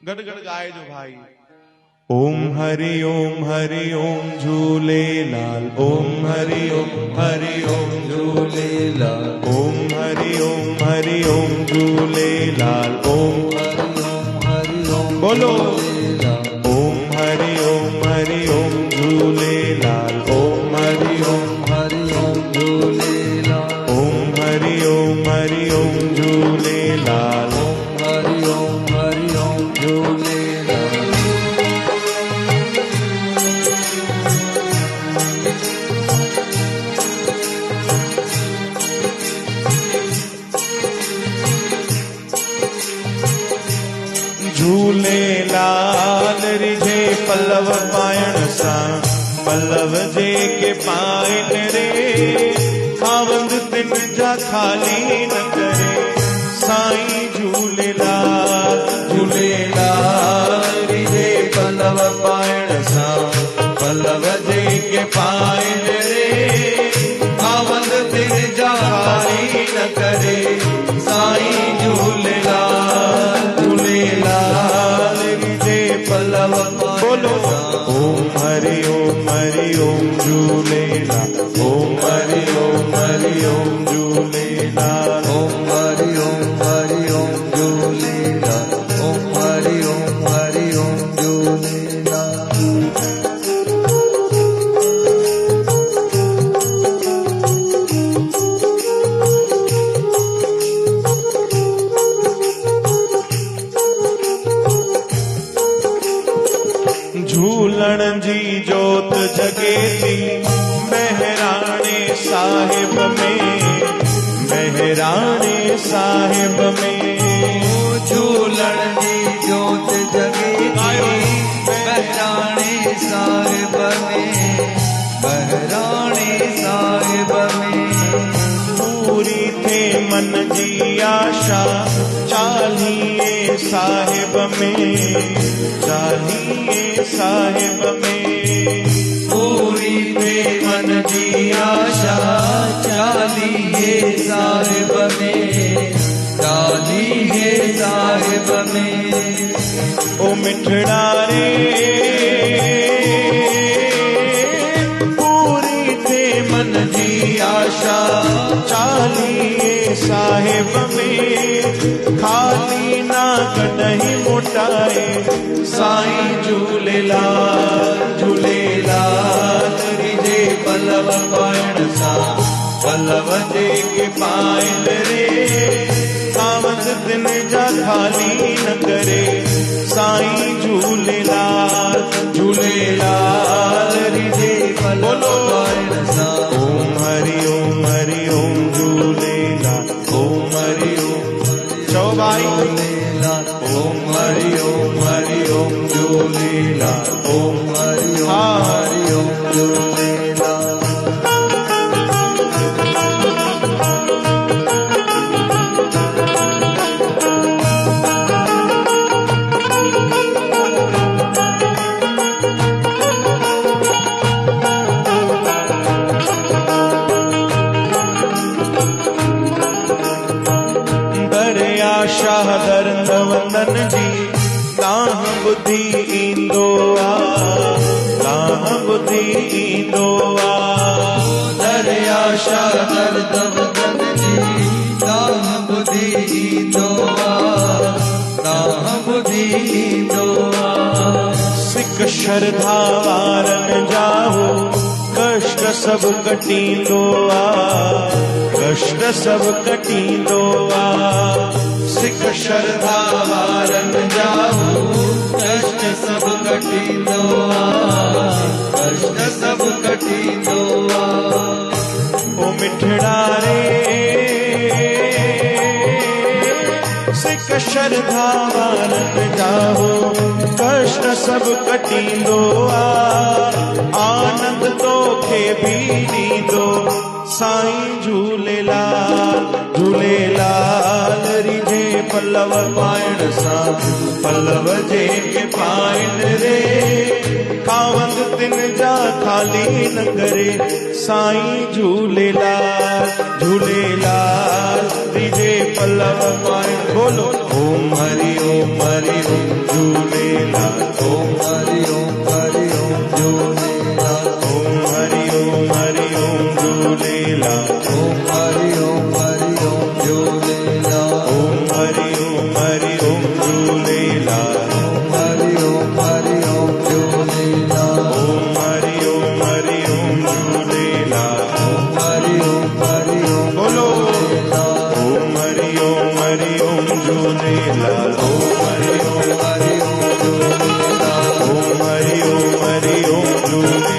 गड़गड़ गाए जो भाई। ओम हरि ओम झूलेलाल। ओम हरि ओम झूलेलाल। ओम हरि ओम झूलेलाल। ओम हरि ओम बोलो। ओम हरि ओम झूलेलाल। ओम हरि ओम झूलेलाल। ओम हरि ओम झूलेलाल। ओम हरि ओम झूलेलाल। झूलेलाल रिझे पल्लव पायण सां पल्लव जे के पाइन रे खावंद तिन जा खाली न करे साईं झूलेलाल। झूलेलाल रिझे पल्लव पायण सां पल्लव जे के पाइन रे खावंद तिन जा खाली न करे साईं झूलेलाल। झूलेलाल रिझे पल्लव बोलो। ओम हरि ओम झूलेलाल। ओम हरि ओम झूलेलाल। ओम हरि ओम झूलेलाल। ओम हरि ओम झूलेलाल। झूलण जी जोत जगे थी महराणे साहिब में। महराणे साहिब में झूलण जी जोत जगे थी महराणे साहिब में। महराणे साहिब में पूरी थे मन जी आशा चालीहे साहिब में। चालीहे साहिब में पूरी थे मन जी आशा चालीहे साहिब में। चालीहे साहिब में ओ मिठड़ा रे पूरी थे मन जी आशा चालीहे साहिब में खाली ना कॾहिं मोटाए साईं झूलेलाल। झूलेलाल रिझे पल्लव पायण सां पल्लव जे के पाइन रे खावंद तिन जा खाली न करे साईं झूलेलाल। झूलेलाल रिझे पल्लव पायण सां ओम हरि ओम झूलेलाल। ओम हरि चौ भाई ओम हरि ओम झूलेलाल। ओम हरि ओम झूलेलाल। शाह दर्द वंदन जी ताह बुद्धि ईंदो आ। ताह बुद्धि ईंदो आ। दरिया शाह दर्द वंदन जी ताह बुद्धि ईंदो आ। ताह बुद्धि ईंदो आ। सिक श्रद्धा वारन जाहो कष्ट सब कटींदो आ। कष्ट सब कटींदो आ। सिख श्रद्धा वारन जाहू कष्ट सब कटींदो आ। कष्ट सब कटींदो आ। ओ मिठड़ा रे सिख श्रद्धा वारन जाहू कष्ट सब कटींदो आ। आनंद तोखे भी ॾींदो साईं झूलेलाल। झूलेलाल रिझे पल्लव पायण सां पल्लव जे के पाइन रे खावंद तिन जा खाली न करे साईं झूलेलाल। झूलेलाल रिझे पल्लव पाए। बोलो ओम हरि ओम झूलेलाल। ओम हरि ओम झूलेलाल। ओम हरि ओम झूलेलाल। ओम हरि ओम झूलेलाल। ओम हरि ओम झूलेलाल। ओम हरि ओम झूलेलाल। ओम हरि ओम झूलेलाल। ओम हरि ओम बोलो ओम हरि ओम झूलेलाल। ओम हरि ओम झूलेलाल। ओम हरि ओम झूलेलाल।